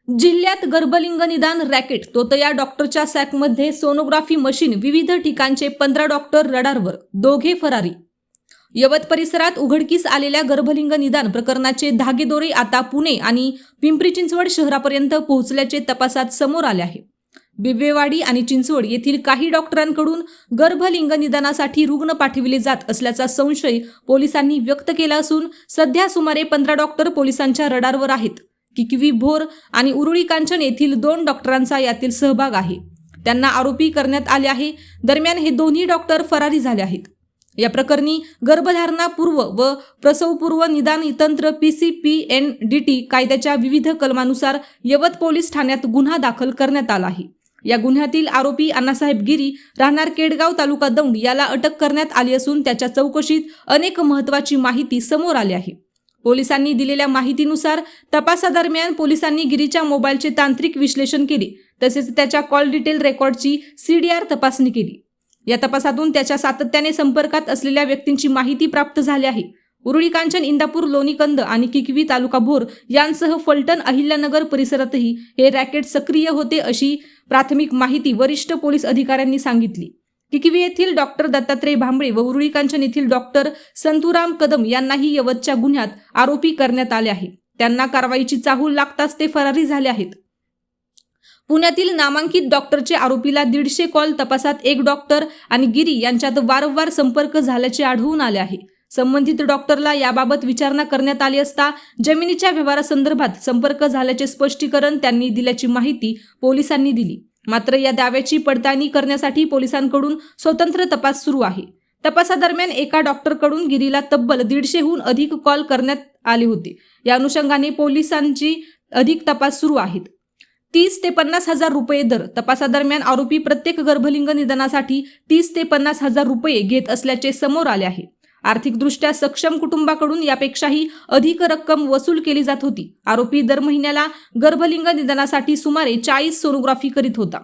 जिल्ह्यात गर्भलिंग निदान रॅकेट तोतया डॉक्टरच्या सॅकमध्ये सोनोग्राफी मशीन विविध ठिकाणचे 15 डॉक्टर रडारवर, दोघे फरारी. यवत परिसरात उघडकीस आलेल्या गर्भलिंग निदान प्रकरणाचे धागेदोरे आता पुणे आणि पिंपरी चिंचवड शहरापर्यंत पोहोचल्याचे तपासात समोर आले आहे. बिबवेवाडी आणि चिंचवड येथील काही डॉक्टरांकडून गर्भलिंग निदानासाठी रुग्ण पाठविले जात असल्याचा संशय पोलिसांनी व्यक्त केला असून सध्या सुमारे 15 डॉक्टर पोलिसांच्या रडारवर आहेत. किकवी भोर आणि उरुळी कांचन येथील 2 डॉक्टरांचा यातील सहभाग आहे. त्यांना आरोपी करण्यात आले आहे. दरम्यान हे दोन्ही डॉक्टर फरारी झाले आहेत. या प्रकरणी गर्भधारणा पूर्व व प्रसवपूर्व निदान तंत्र PCPNDT कायद्याच्या विविध कलमानुसार यवत पोलीस ठाण्यात गुन्हा दाखल करण्यात आला आहे. या गुन्ह्यातील आरोपी अण्णासाहेब गिरी राहणार केडगाव तालुका दौंड याला अटक करण्यात आली असून त्याच्या चौकशीत अनेक महत्त्वाची माहिती समोर आली आहे. पोलिसांनी दिलेल्या माहितीनुसार तपासादरम्यान पोलिसांनी गिरीच्या मोबाईलचे तांत्रिक विश्लेषण केले तसेच त्याच्या कॉल डिटेल रेकॉर्डची CDR तपासणी केली. या तपासातून त्याच्या सातत्याने संपर्कात असलेल्या व्यक्तींची माहिती प्राप्त झाली आहे. उरुळी कांचन, इंदापूर, लोणीकंद आणि किकवी तालुका भोर यांसह फलटण, अहिल्यानगर परिसरातही हे रॅकेट सक्रिय होते अशी प्राथमिक माहिती वरिष्ठ पोलीस अधिकाऱ्यांनी सांगितली. किकवी येथील डॉक्टर दत्तात्रय भांबळे व उरुळी कांचन येथील डॉक्टर संतुराम कदम यांनाही यवतच्या गुन्ह्यात आरोपी करण्यात आले आहे. त्यांना कारवाईची चाहूल लागताच ते फरारी झाले आहेत. पुण्यातील नामांकित डॉक्टरचे आरोपीला 150 कॉल तपासात एक डॉक्टर आणि गिरी यांच्यात वारंवार संपर्क झाल्याचे आढळून आले आहे. संबंधित डॉक्टरला याबाबत विचारणा करण्यात आली असता जमिनीच्या व्यवहारासंदर्भात संपर्क झाल्याचे स्पष्टीकरण त्यांनी दिल्याची माहिती पोलिसांनी दिली. मात्र या दाव्याची पडताळणी करण्यासाठी पोलिसांकडून स्वतंत्र तपास सुरू आहे. तपासादरम्यान एका डॉक्टरकडून गिरीला तब्बल 150हून अधिक कॉल करण्यात आले होते. या अनुषंगाने पोलिसांची अधिक तपास सुरू आहेत. 30 ते 50 हजार रुपये दर. तपासादरम्यान आरोपी प्रत्येक गर्भलिंग निदानासाठी 30 ते 50 हजार रुपये घेत असल्याचे समोर आले आहे. आर्थिकदृष्ट्या सक्षम कुटुंबाकडून यापेक्षाही अधिक रक्कम वसूल केली जात होती. आरोपी दर महिन्याला गर्भलिंग निदानासाठी सुमारे 40 सोनोग्राफी करीत होता.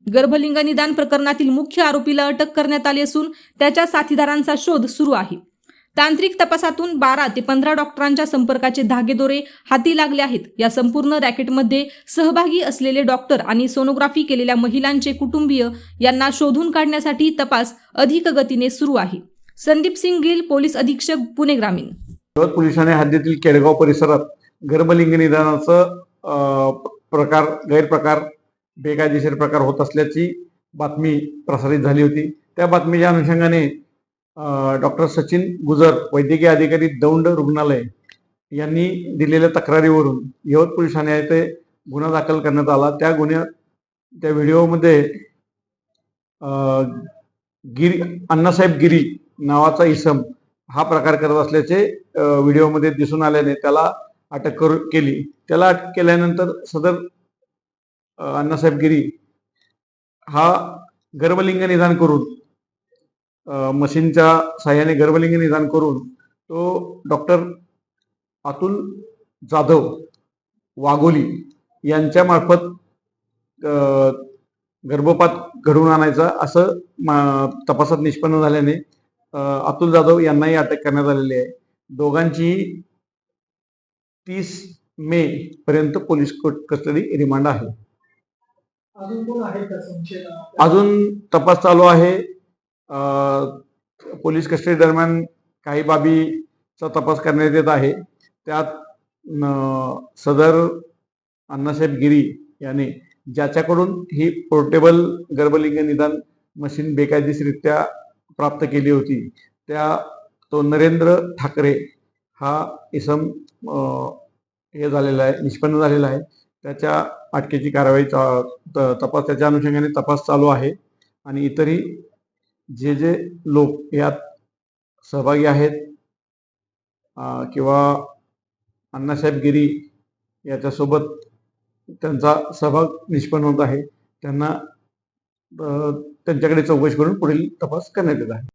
गर्भलिंग निदान प्रकरणातील मुख्य आरोपीला अटक करण्यात आली असून त्याच्या साथीदारांचा शोध सुरू आहे. तांत्रिक तपासातून 12 ते 15 डॉक्टरांच्या संपर्काचे धागेदोरे हाती लागले आहेत. या संपूर्ण रॅकेटमध्ये सहभागी असलेले डॉक्टर आणि सोनोग्राफी केलेल्या महिलांचे कुटुंबीय यांना शोधून काढण्यासाठी तपास अधिक गतीने सुरू आहे. संदीप सिंग गिल, पोलीस अधीक्षक, पुणे ग्रामीण. यवत पोलिसांनी हद्दीतील केडगाव परिसरात गर्भलिंग निदानाचं गैरप्रकार बेकायदेशीर प्रकार होत असल्याची बातमी प्रसारित झाली होती. त्या बातमीच्या अनुषंगाने डॉक्टर सचिन गुजर, वैद्यकीय अधिकारी, दौंड रुग्णालय यांनी दिलेल्या तक्रारीवरून यवत पोलीस ठाणे येथे गुन्हा दाखल करण्यात आला. त्या व्हिडिओमध्ये अण्णासाहेब गिरी नावाचा इसम हा प्रकार करत असल्याचे व्हिडिओमध्ये दिसून आल्याने त्याला अटक केली. त्याला अटक केल्यानंतर सदर अण्णासाहेब गिरी हा गर्भलिंग निदान करून मशीनच्या साह्याने गर्भलिंग निदान करून तो डॉक्टर अतुल जाधव वाघोली यांच्या मार्फत गर्भपात घडवून आणायचा असं तपासात निष्पन्न झाल्याने अतुल जाधव यांनाही अटक करण्यात आलेली आहे. दोघांची 30 मे पर्यंत पोलीस कस्टडी रिमांड आहे. अजून तपास चालू आहे. पोलीस कस्टडी दरम्यान काही बाबीचा तपास करण्यात येत आहे. त्यात सदर अण्णासाहेब गिरी याने ज्याच्याकडून ही पोर्टेबल गर्भलिंग निदान मशीन बेकायदेशीररित्या प्राप्त केली होती तो नरेंद्र ठाकरे हा इसम हे झालेला आहे, निष्पन्न झालेला आहे. त्याच्या अटकेची कारवाई तपास त्याच्या अनुषंगाने तपास चालू आहे. आणि इतरही जे लोक यात सहभागी आहेत किंवा अण्णासाहेब गिरी याच्यासोबत त्यांचा सहभाग निष्पन्न होत आहे त्यांच्याकडे चौकशी करून पुढील तपास करण्यात येत आहे.